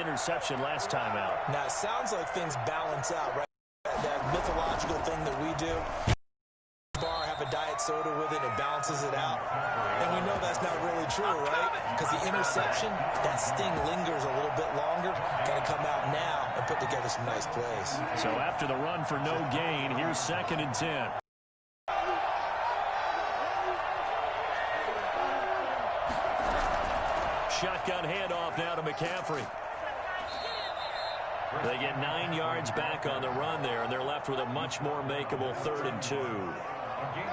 interception last time out. Now, it sounds like things balance out, right? That mythological thing that we do. Bar, have a diet soda with it, it balances it out. And we know that's not really true, right? Because the interception, that sting lingers a little bit longer. Got to come out now and put together some nice plays. So after the run for no gain, here's 2nd and 10. Shotgun handoff now to McCaffrey. They get 9 yards back on the run there, and they're left with a much more makeable 3rd and 2.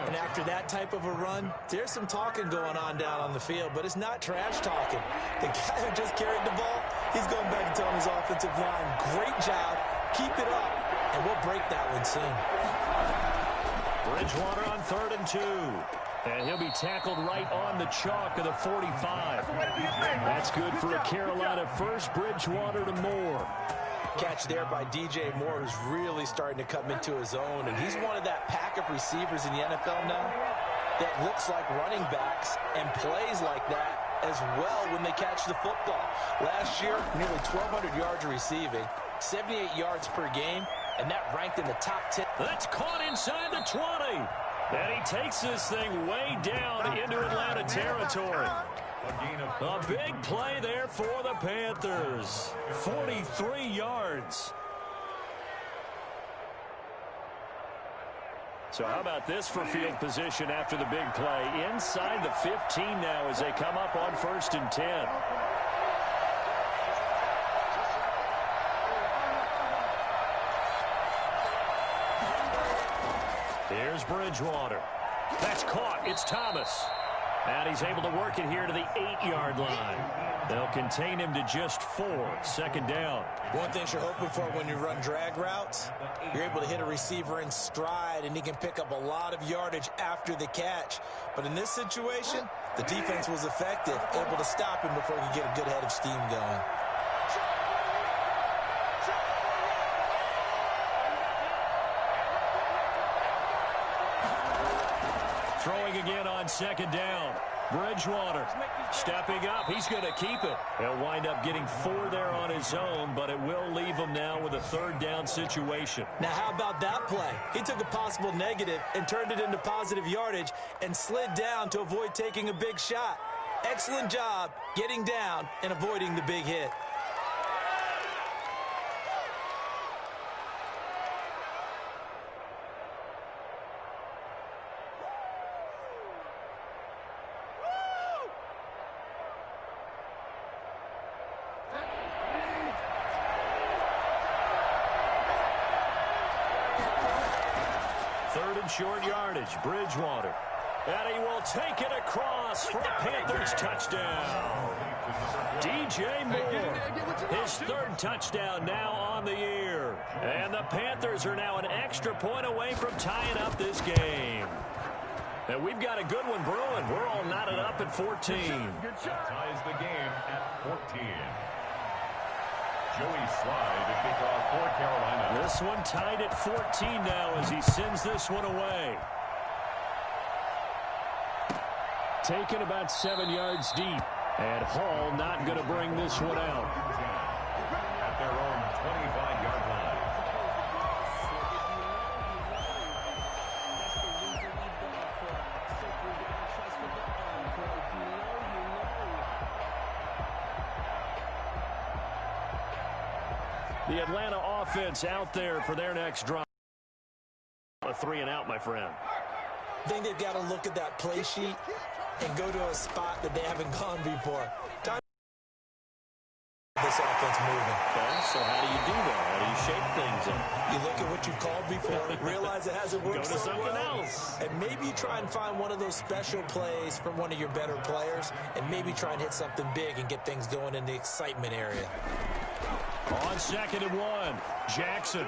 And after that type of a run, there's some talking going on down on the field, but it's not trash talking. The guy who just carried the ball, he's going back and telling his offensive line, great job, keep it up, and we'll break that one soon. Bridgewater on 3rd and 2. And he'll be tackled right on the chalk of the 45. That's good for a Carolina first. Bridgewater to Moore. Catch there by DJ Moore, who's really starting to come into his own, and he's one of that pack of receivers in the NFL now that looks like running backs and plays like that as well when they catch the football. Last year, nearly 1,200 yards receiving, 78 yards per game, and that ranked in the top 10. That's caught inside the 20. And he takes this thing way down into Atlanta territory. A big play there for the Panthers. 43 yards. So how about this for field position after the big play? Inside the 15 now as they come up on 1st and 10. Here's Bridgewater. That's caught. It's Thomas. And he's able to work it here to the 8-yard line. They'll contain him to just 4. 2nd down. One thing you're hoping for when you run drag routes, you're able to hit a receiver in stride, and he can pick up a lot of yardage after the catch. But in this situation, the defense was effective, able to stop him before he could get a good head of steam going. Throwing again on 2nd down. Bridgewater stepping up. He's going to keep it. He'll wind up getting 4 there on his own, but it will leave him now with a 3rd down situation. Now, how about that play? He took a possible negative and turned it into positive yardage and slid down to avoid taking a big shot. Excellent job getting down and avoiding the big hit. Short yardage, Bridgewater. And he will take it across for a Panthers touchdown. DJ Moore, his 3rd touchdown now on the year. And the Panthers are now an extra point away from tying up this game. And we've got a good one brewing. We're all knotted up at 14. Ties the game at 14. Joey Slye to kick off for Carolina. This one tied at 14 now as he sends this one away. Taken about 7 yards deep. And Hall not going to bring this one out. At their own 25-yard line. The Atlanta offense out there for their next drive. A 3 and out, my friend. I think they've got to look at that play sheet and go to a spot that they haven't gone before. Time this offense moving. Okay, so how do you do that? How do you shape things up? You look at what you called before, realize it hasn't worked Go to so something well, else. and maybe you try and find one of those special plays from one of your better players, and maybe try and hit something big and get things going in the excitement area. On 2nd and 1, Jackson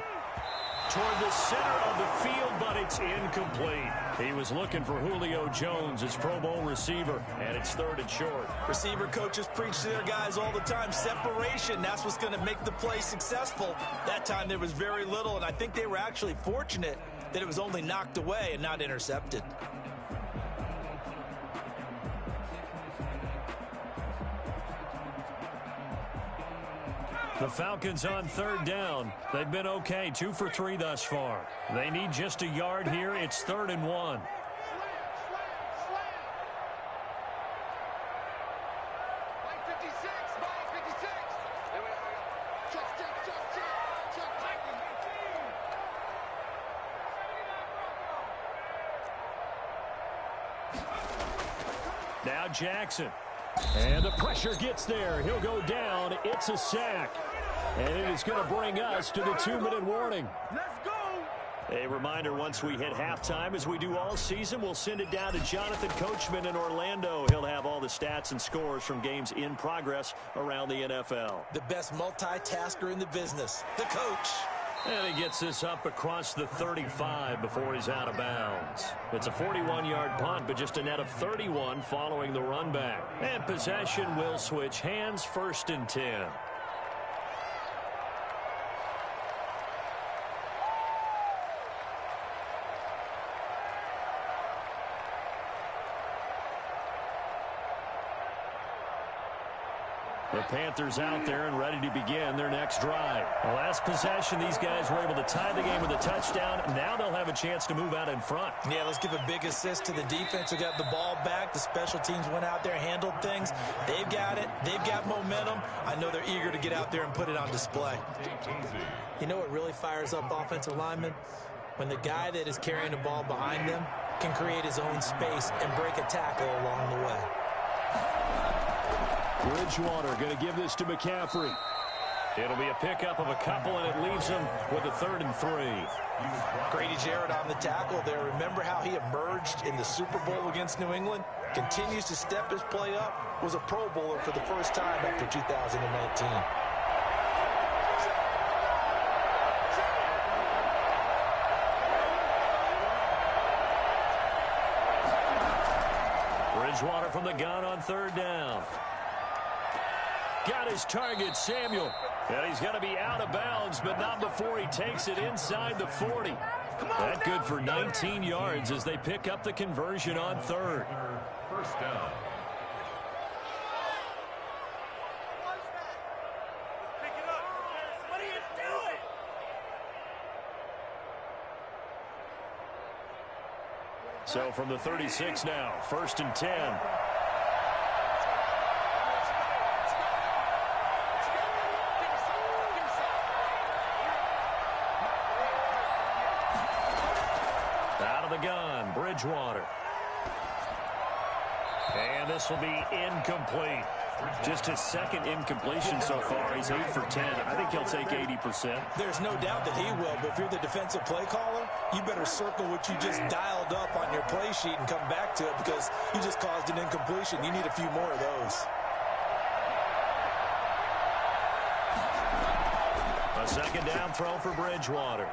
toward the center of the field, but it's incomplete. He was looking for Julio Jones, his Pro Bowl receiver, and it's 3rd and short. Receiver coaches preach to their guys all the time. Separation, that's what's going to make the play successful. That time there was very little, and I think they were actually fortunate that it was only knocked away and not intercepted. The Falcons on third down. They've been okay, 2 for 3 thus far. They need just a yard here. It's 3rd and 1. Now Jackson. And the pressure gets there. He'll go down. It's a sack. And it is going to bring us to the 2-minute warning. Let's go. A reminder, once we hit halftime, as we do all season, we'll send it down to Jonathan Coachman in Orlando. He'll have all the stats and scores from games in progress around the NFL. The best multitasker in the business, the coach. And he gets this up across the 35 before he's out of bounds. It's a 41-yard punt, but just a net of 31 following the run back. And possession will switch hands, 1st and 10. The Panthers out there and ready to begin their next drive. The last possession, these guys were able to tie the game with a touchdown. Now they'll have a chance to move out in front. Yeah, let's give a big assist to the defense who got the ball back. The special teams went out there, handled things. They've got it. They've got momentum. I know they're eager to get out there and put it on display. You know what really fires up offensive linemen? When the guy that is carrying the ball behind them can create his own space and break a tackle along the way. Bridgewater going to give this to McCaffrey. It'll be a pickup of a couple, and it leaves him with a 3rd and 3. Grady Jarrett on the tackle there. Remember how he emerged in the Super Bowl against New England? Continues to step his play up. Was a Pro Bowler for the first time after 2019. Bridgewater from the gun on 3rd down. Got his target, Samuel. And he's going to be out of bounds, but not before he takes it inside the 40. That good for 19 yards as they pick up the conversion on 3rd. 1st down. Pick it up. What are you doing? So from the 36 now, 1st and 10. Gun, Bridgewater. And this will be incomplete. Just his 2nd incompletion so far. He's 8 for 10. I think he'll take 80%. There's no doubt that he will, but if you're the defensive play caller, you better circle what you just dialed up on your play sheet and come back to it because you just caused an incompletion. You need a few more of those. A 2nd down throw for Bridgewater.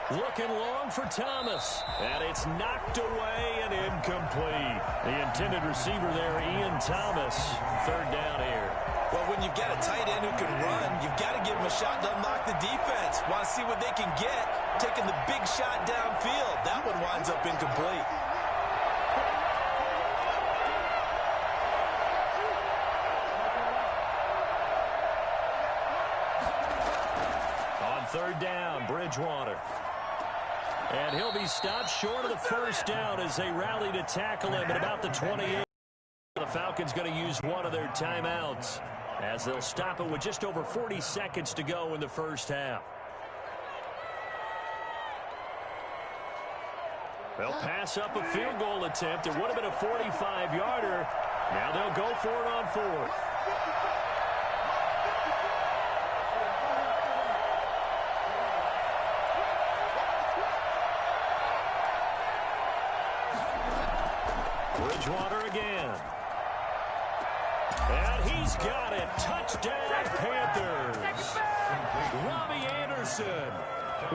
Looking long for Thomas. And it's knocked away and incomplete. The intended receiver there, Ian Thomas. 3rd down here. Well, when you've got a tight end who can run, you've got to give him a shot to unlock the defense. Want to see what they can get. Taking the big shot downfield. That one winds up incomplete. On 3rd down, Bridgewater. And he'll be stopped short of the 1st down as they rally to tackle him at about the 28. The Falcons going to use one of their timeouts as they'll stop it with just over 40 seconds to go in the 1st half. They'll pass up a field goal attempt. It would have been a 45-yarder. Now they'll go for it on 4th. Bridgewater again. And he's got it. Touchdown, Panthers. Robbie Anderson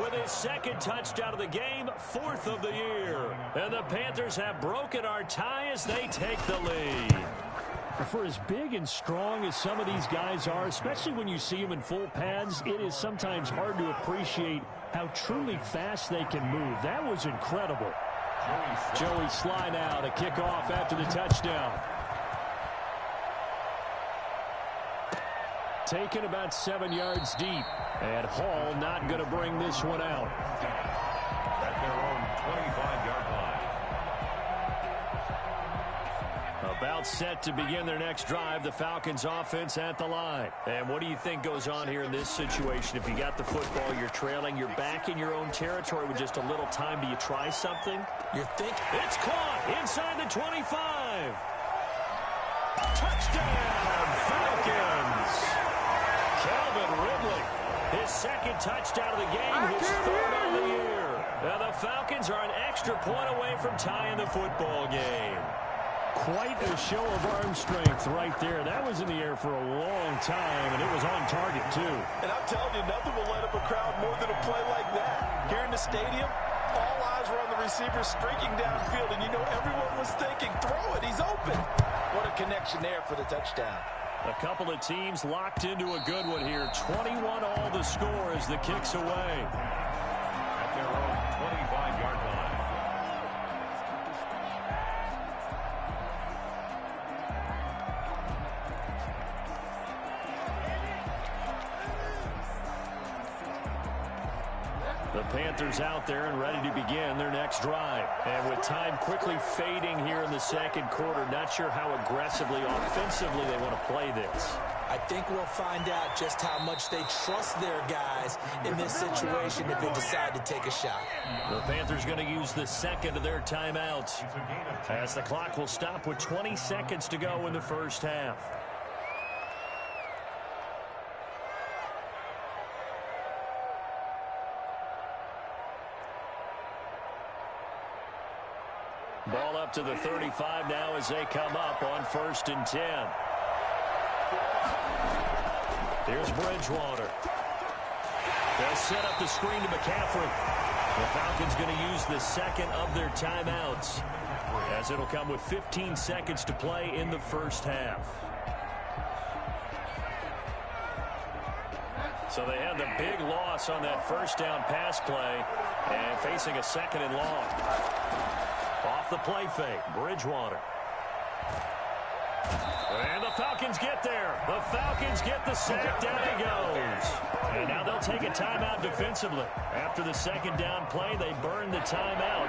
with his 2nd touchdown of the game, 4th of the year. And the Panthers have broken our tie as they take the lead. For as big and strong as some of these guys are, especially when you see them in full pads, it is sometimes hard to appreciate how truly fast they can move. That was incredible. Joey Sly now to kick off after the touchdown. Taken about 7 yards deep. And Hall not going to bring this one out. At their own 25-yard line. About set to begin their next drive, the Falcons offense at the line. And what do you think goes on here in this situation? If you got the football, you're trailing, you're back in your own territory with just a little time. Do you try something? It's caught inside the 25. Touchdown, Falcons. Calvin Ridley, his second touchdown of the game, his third on the year. Now the Falcons are an extra point away from tying the football game. Quite a show of arm strength right there. That was in the air for a long time, and it was on target, too. And I'm telling you, nothing will light up a crowd more than a play like that. Here in the stadium, all eyes were on the receiver streaking downfield, and you know everyone was thinking, throw it, he's open. What a connection there for the touchdown. A couple of teams locked into a good one here. 21 all the score as the kick's away. At their own 25-yard line. The Panthers out there and ready to begin their next drive. And with time quickly fading here in the second quarter, not sure how aggressively, offensively they want to play this. I think we'll find out just how much they trust their guys in this situation if they decide to take a shot. The Panthers going to use the second of their timeouts as the clock will stop with 20 seconds to go in the first half. Ball up to the 35 now as they come up on 1st and 10. Here's Bridgewater. They'll set up the screen to McCaffrey. The Falcons going to use the second of their timeouts as it'll come with 15 seconds to play in the first half. So they had the big loss on that first down pass play and facing a second and long. Off the play fake, Bridgewater. And the Falcons get there. The Falcons get the sack. Down he goes. And now they'll take a timeout defensively. After the second down play, they burn the timeout,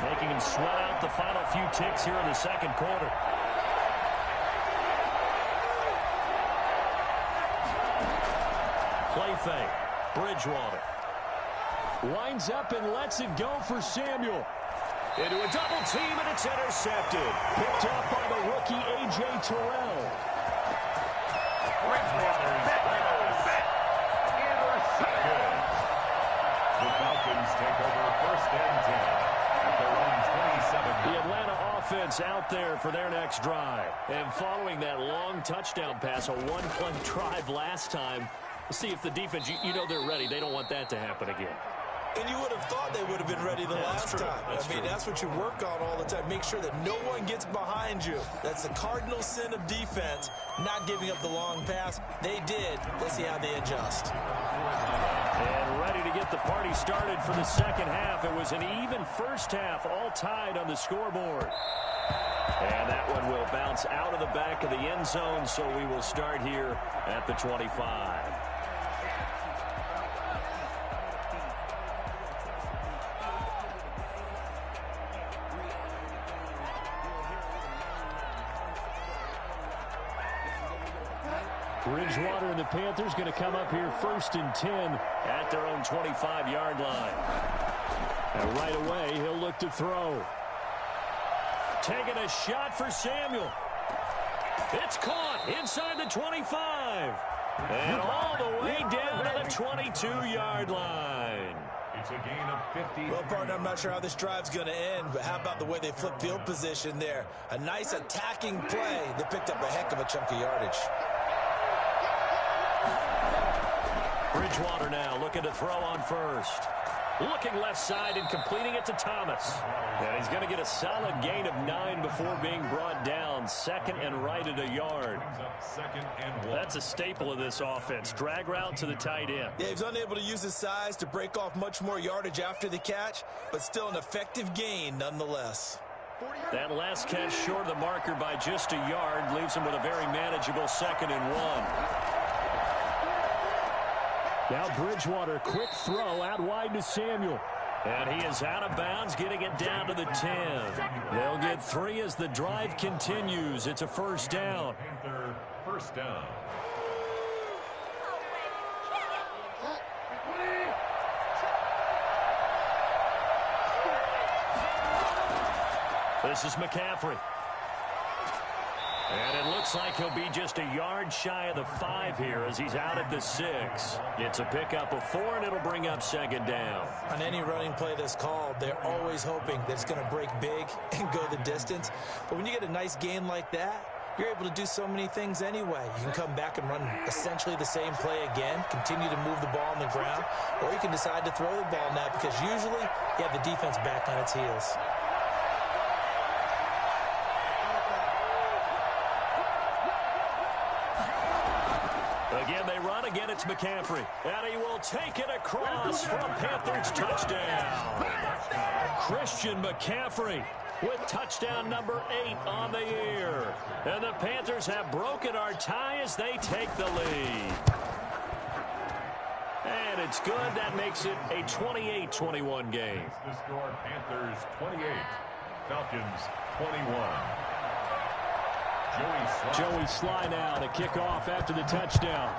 making them sweat out the final few ticks here in the second quarter. Play fake, Bridgewater. Winds up and lets it go for Samuel. Into a double team, and it's intercepted. Picked off by the rookie, A.J. Terrell. The Falcons take over 1st and 10 at their own 27. The Atlanta offense out there for their next drive. And following that long touchdown pass, a one-play drive last time, let's see if the defense, you know they're ready. They don't want that to happen again. And you would have thought they would have been ready the last time. That's what you work on all the time. Make sure that no one gets behind you. That's the cardinal sin of defense, not giving up the long pass. They did. Let's see how they adjust. And ready to get the party started for the second half. It was an even first half, all tied on the scoreboard. And that one will bounce out of the back of the end zone, so we will start here at the 25. Bridgewater and the Panthers going to come up here 1st and 10 at their own 25-yard line. And right away, he'll look to throw. Taking a shot for Samuel. It's caught inside the 25. And all the way down to the 22-yard line. It's a gain of 50. Well, partner, I'm not sure how this drive's going to end, but how about the way they flip field position there? A nice attacking play. They picked up a heck of a chunk of yardage. Bridgewater now looking to throw on 1st. Looking left side and completing it to Thomas. And he's going to get a solid gain of 9 before being brought down. Second and right at a yard. That's a staple of this offense. Drag route to the tight end. Yeah, he's unable to use his size to break off much more yardage after the catch, but still an effective gain nonetheless. That last catch short of the marker by just a yard leaves him with a very manageable 2nd and 1. Now Bridgewater, quick throw out wide to Samuel. And he is out of bounds, getting it down to the 10. They'll get 3 as the drive continues. It's a first down. First down. This is McCaffrey. And it looks like he'll be just a yard shy of the 5 here as he's out at the 6. It's a pickup of 4, and it'll bring up second down. On any running play that's called, they're always hoping that it's going to break big and go the distance. But when you get a nice gain like that, you're able to do so many things anyway. You can come back and run essentially the same play again, continue to move the ball on the ground, or you can decide to throw the ball now because usually you have the defense back on its heels. Again, they run. Again, it's McCaffrey. And he will take it across for a Panthers touchdown. Christian McCaffrey with touchdown number 8 on the year. And the Panthers have broken our tie as they take the lead. And it's good. That makes it a 28-21 game. The score, Panthers 28, Falcons 21. Joey Sly now to kick off after the touchdown.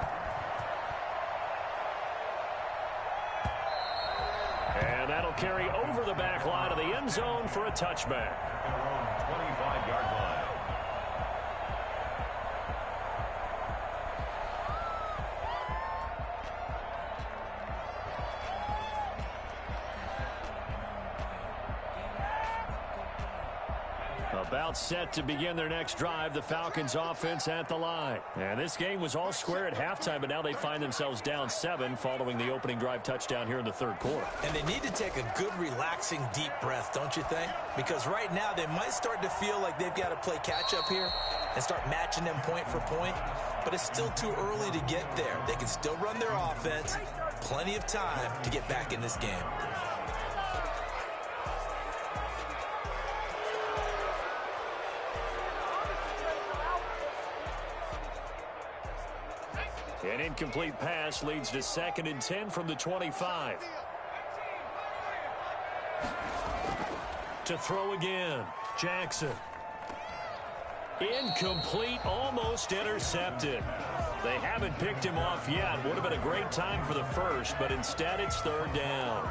And that'll carry over the back line of the end zone for a touchback. 25-yard line. About set to begin their next drive, the Falcons offense at the line. And this game was all square at halftime, but now they find themselves down 7 following the opening drive touchdown here in the third quarter. And they need to take a good, relaxing, deep breath, don't you think? Because right now they might start to feel like they've got to play catch-up here and start matching them point for point. But it's still too early to get there. They can still run their offense. Plenty of time to get back in this game. An incomplete pass leads to 2nd and 10 from the 25. To throw again, Jackson. Incomplete, almost intercepted. They haven't picked him off yet. Would have been a great time for the first, but instead it's 3rd down.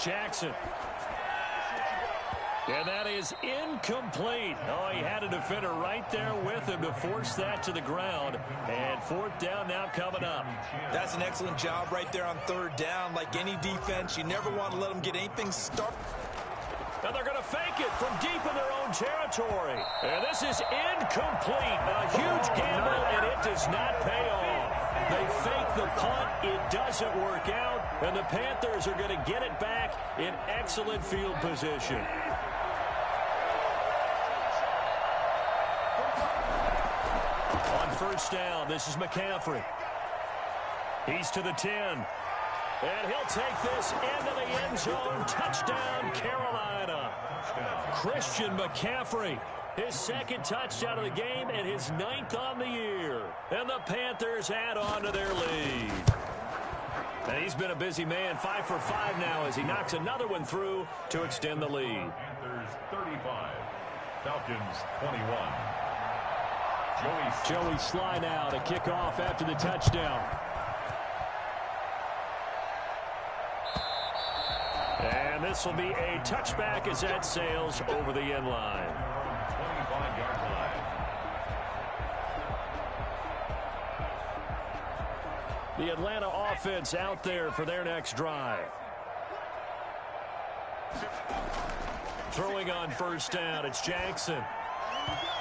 Jackson. And that is incomplete. Oh, he had a defender right there with him to force that to the ground. And 4th down now coming up. That's an excellent job right there on 3rd down. Like any defense, you never want to let them get anything started. And they're going to fake it from deep in their own territory. And this is incomplete. A huge gamble, and it does not pay off. They fake the punt. It doesn't work out. And the Panthers are going to get it back in excellent field position. On 1st down, this is McCaffrey. He's to the 10. And he'll take this into the end zone. Touchdown, Carolina. Christian McCaffrey, his 2nd touchdown of the game and his 9th on the year. And the Panthers add on to their lead. And he's been a busy man, 5 for 5 now as he knocks another one through to extend the lead. Panthers 35, Falcons 21. Joey Sly now to kick off after the touchdown. And this will be a touchback as that sails over the end line. 25-yard line. The Atlanta offense out there for their next drive. Throwing on 1st down, it's Jackson.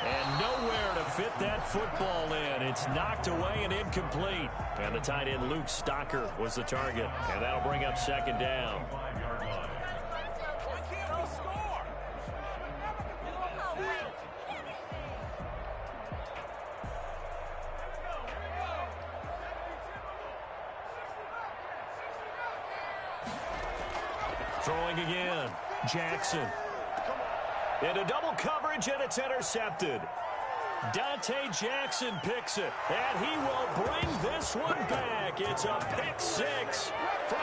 And nowhere to fit that football in. It's knocked away and incomplete. And the tight end Luke Stocker was the target. And that'll bring up 2nd down. Throwing again. Jackson. Into double coverage, and it's intercepted. Dante Jackson picks it, and he will bring this one back. It's a pick six from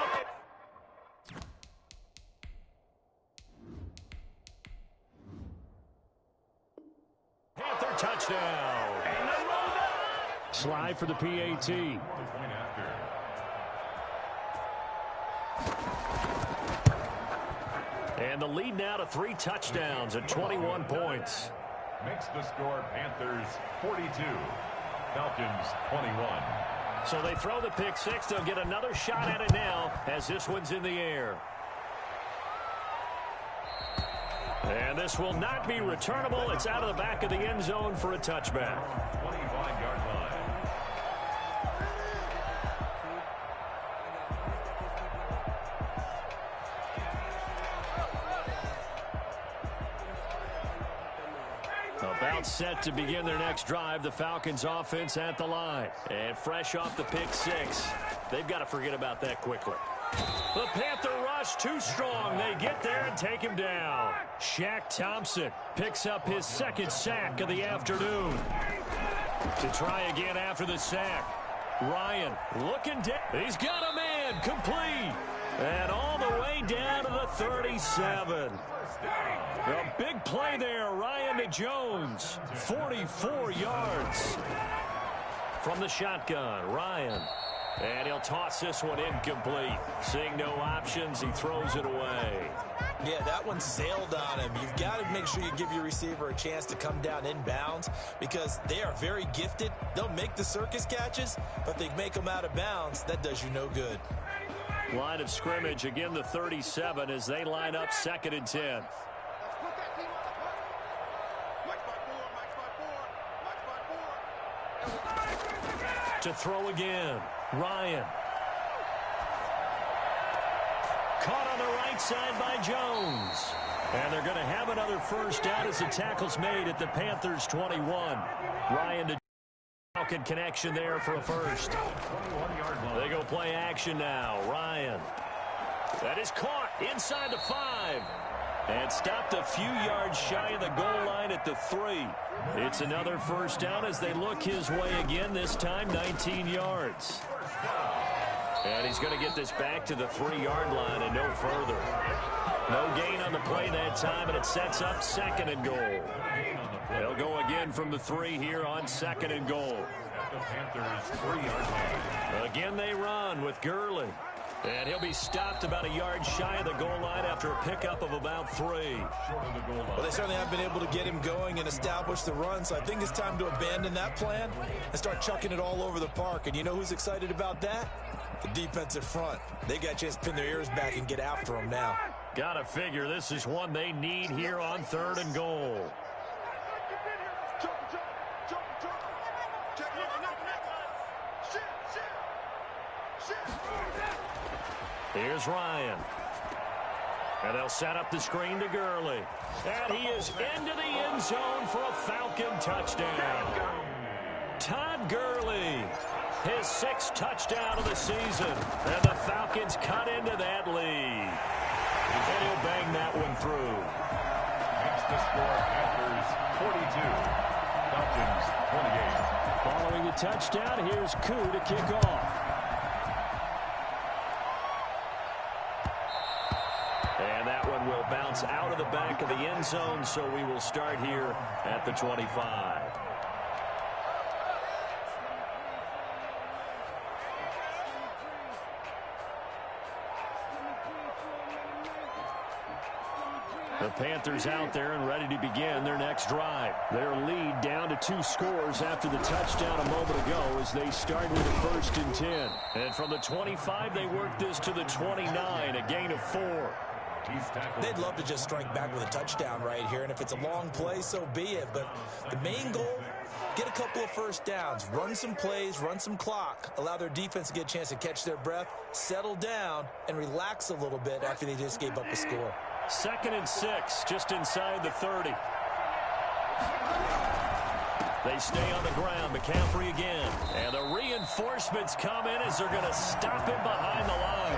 Panther touchdown. Slide for the PAT. And the lead now to 3 touchdowns at 21 points. Makes the score Panthers 42, Falcons 21. So they throw the pick six. They'll get another shot at it now as this one's in the air. And this will not be returnable. It's out of the back of the end zone for a touchback. 25-yard line. About set to begin their next drive, the Falcons offense at the line. And fresh off the pick six, they've got to forget about that quickly. The Panther rush too strong. They get there and take him down. Shaq Thompson picks up his second sack of the afternoon. To try again after the sack. Ryan looking down. He's got a man complete. And all the way down to the 37. A big play there, Ryan to Jones. 44 yards. From the shotgun, Ryan. And he'll toss this one incomplete. Seeing no options, he throws it away. Yeah, that one sailed on him. You've got to make sure you give your receiver a chance to come down inbounds because they are very gifted. They'll make the circus catches, but they make them out of bounds. That does you no good. Line of scrimmage, again the 37 as they line up 2nd and 10. To throw again, Ryan. Caught on the right side by Jones. And they're going to have another first down as the tackle's made at the Panthers 21. Ryan to Falcon connection there for a first. They go play action now. Ryan. That is caught inside the 5. And stopped a few yards shy of the goal line at the 3. It's another first down as they look his way again, this time 19 yards. And he's going to get this back to the 3-yard line and no further. No gain on the play that time, and it sets up 2nd and goal. They'll go again from the 3 here on 2nd and goal. Again they run with Gurley. And he'll be stopped about a yard shy of the goal line after a pickup of about 3. Well, they certainly have been able to get him going and establish the run, so I think it's time to abandon that plan and start chucking it all over the park. And you know who's excited about that? The defensive front. They got a chance to pin their ears back and get after him now. Gotta figure this is one they need here on 3rd and goal. Here's Ryan. And they'll set up the screen to Gurley. And he is into the end zone for a Falcon touchdown. Todd Gurley, his 6th touchdown of the season. And the Falcons cut into that lead. And he'll bang that one through. Makes the score Panthers 42, Falcons 28. Following the touchdown, here's Koo to kick off. And that one will bounce out of the back of the end zone, so we will start here at the 25. The Panthers out there and ready to begin their next drive. Their lead down to 2 scores after the touchdown a moment ago as they start with a 1st and 10. And from the 25, they work this to the 29, a gain of 4. They'd love to just strike back with a touchdown right here, and if it's a long play, so be it. But the main goal, get a couple of first downs, run some plays, run some clock, allow their defense to get a chance to catch their breath, settle down, and relax a little bit after they just gave up a score. 2nd and 6, just inside the 30. They stay on the ground. McCaffrey again. And the reinforcements come in as they're going to stop him behind the line.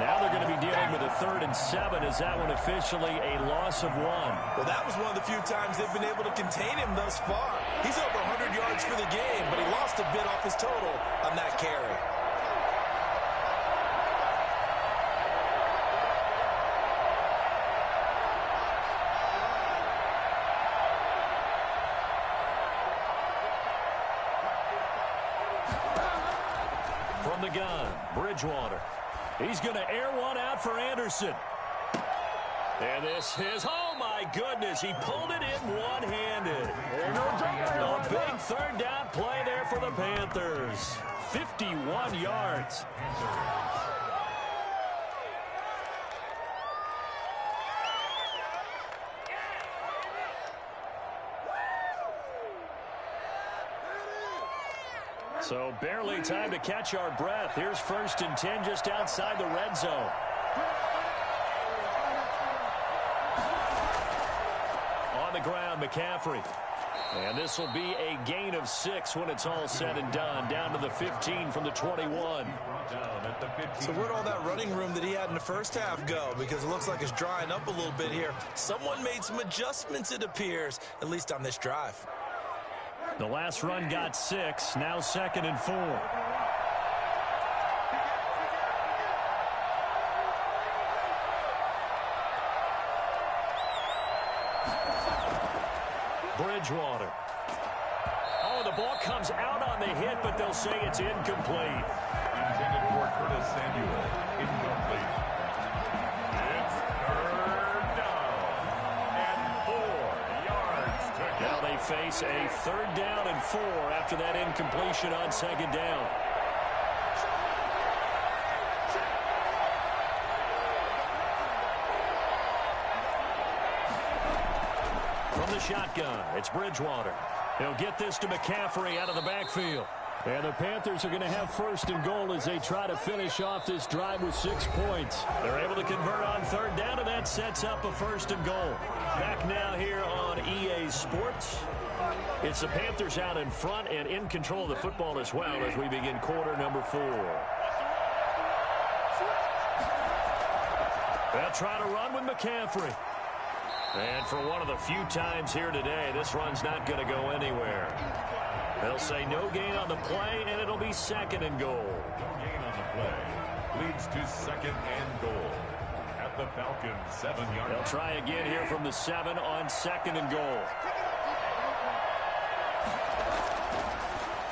Now they're going to be dealing with a 3rd and 7. Is that one officially a loss of 1? Well, that was one of the few times they've been able to contain him thus far. He's over 100 yards for the game, but he lost a bit off his total on that carry. From the gun, Bridgewater. He's going to air one out for Anderson. And this is, oh my goodness, he pulled it in one-handed. A big 3rd down play there for the Panthers. 51 yards. So barely time to catch our breath. Here's 1st and 10 just outside the red zone. On the ground, McCaffrey. And this will be a gain of 6 when it's all said and done. Down to the 15 from the 21. So where'd all that running room that he had in the first half go? Because it looks like it's drying up a little bit here. Someone made some adjustments, it appears, at least on this drive. The last run got 6, now 2nd and 4. Bridgewater. Oh, the ball comes out on the hit, but they'll say it's incomplete. Intended for Curtis Samuel. Incomplete. It's 3rd down and 4 yards to go. Now they face a 3rd down and 4 after that incompletion on 2nd down. From the shotgun, it's Bridgewater. He'll get this to McCaffrey out of the backfield. And the Panthers are going to have 1st and goal as they try to finish off this drive with 6 points. They're able to convert on 3rd down, and that sets up a 1st and goal. Back now here on EA Sports. It's the Panthers out in front and in control of the football as well as we begin quarter number 4. They'll try to run with McCaffrey. And for one of the few times here today, this run's not going to go anywhere. They'll say no gain on the play, and it'll be 2nd and goal. No gain on the play. Leads to 2nd and goal. At the Falcons' 7-yard line. They'll try again here from the 7 on 2nd and goal.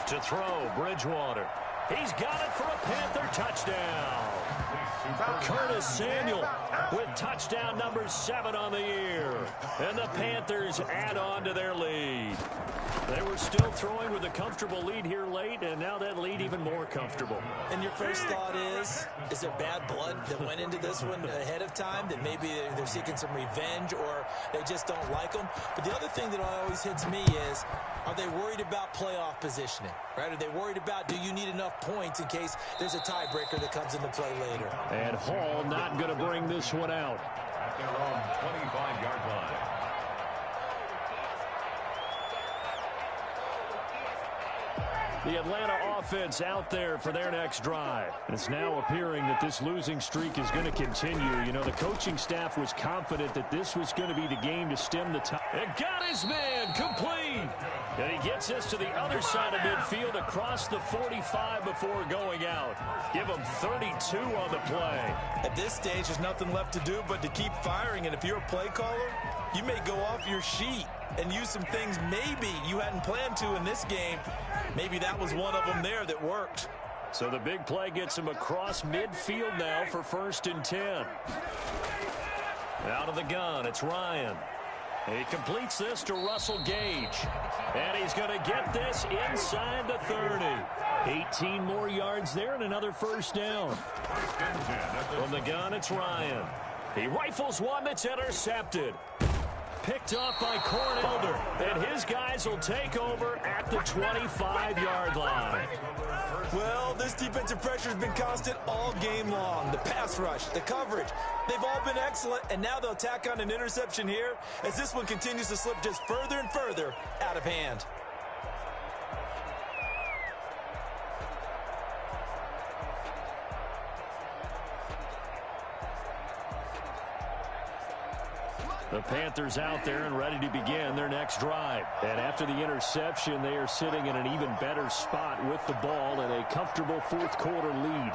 To throw, Bridgewater. He's got it for a Panther touchdown. Curtis Samuel with touchdown number 7 on the year. And the Panthers add on to their lead. They were still throwing with a comfortable lead here late, and now that lead even more comfortable. And your first thought is it bad blood that went into this one ahead of time, that maybe they're seeking some revenge or they just don't like them? But the other thing that always hits me is, are they worried about playoff positioning, right? Are they worried about, do you need enough points in case there's a tiebreaker that comes into play later? And Hall not going to bring this one out. At their own 25-yard line. The Atlanta offense out there for their next drive. And it's now appearing that this losing streak is going to continue. You know, the coaching staff was confident that this was going to be the game to stem the tide. And got his man complete. And he gets this to the other side of midfield across the 45 before going out. Give him 32 on the play. At this stage, there's nothing left to do but to keep firing. And if you're a play caller, you may go off your sheet and use some things maybe you hadn't planned to in this game. Maybe that was one of them there that worked. So the big play gets him across midfield now for 1st and 10. Out of the gun, it's Ryan. He completes this to Russell Gage. And he's going to get this inside the 30. 18 more yards there and another 1st down. From the gun, it's Ryan. He rifles one that's intercepted. Picked off by Cornelder, and his guys will take over at the 25-yard line. Well, this defensive pressure has been constant all game long. The pass rush, the coverage, they've all been excellent, and now they'll tack on an interception here as this one continues to slip just further and further out of hand. The Panthers out there and ready to begin their next drive. And after the interception, they are sitting in an even better spot with the ball and a comfortable fourth quarter lead.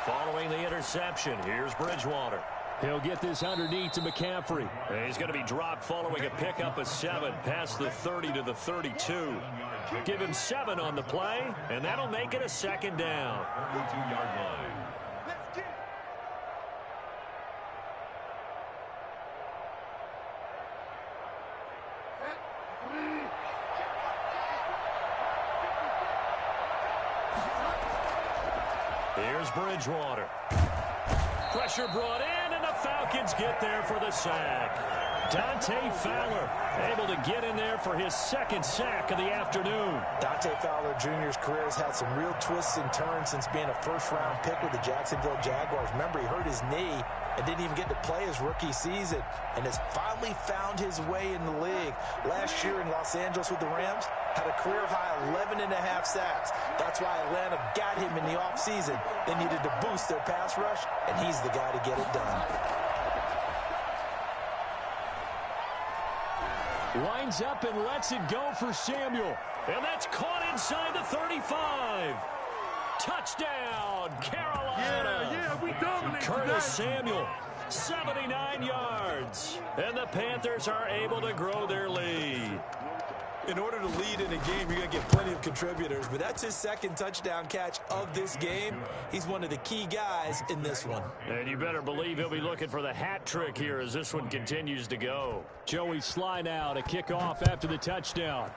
Following the interception, here's Bridgewater. He'll get this underneath to McCaffrey. He's going to be dropped following a pickup of 7 past the 30 to the 32. Give him 7 on the play, and that'll make it a second down. 32-yard line. Here's Bridgewater. Pressure brought in, and the Falcons get there for the sack. Dante Fowler able to get in there for his second sack of the afternoon. Dante Fowler Jr.'s career has had some real twists and turns since being a first-round pick with the Jacksonville Jaguars. Remember, he hurt his knee and didn't even get to play his rookie season and has finally found his way in the league. Last year in Los Angeles with the Rams, had a career-high 11.5 sacks. That's why Atlanta got him in the offseason. They needed to boost their pass rush, and he's the guy to get it done. Lines up and lets it go for Samuel. And that's caught inside the 35. Touchdown, Carolina. Yeah, we dominate Curtis Samuel, 79 yards. And the Panthers are able to grow their lead. In order to lead in a game, you're going to get plenty of contributors, but that's his second touchdown catch of this game. He's one of the key guys in this one. And you better believe he'll be looking for the hat trick here as this one continues to go. Joey Sly now to kick off after the touchdown.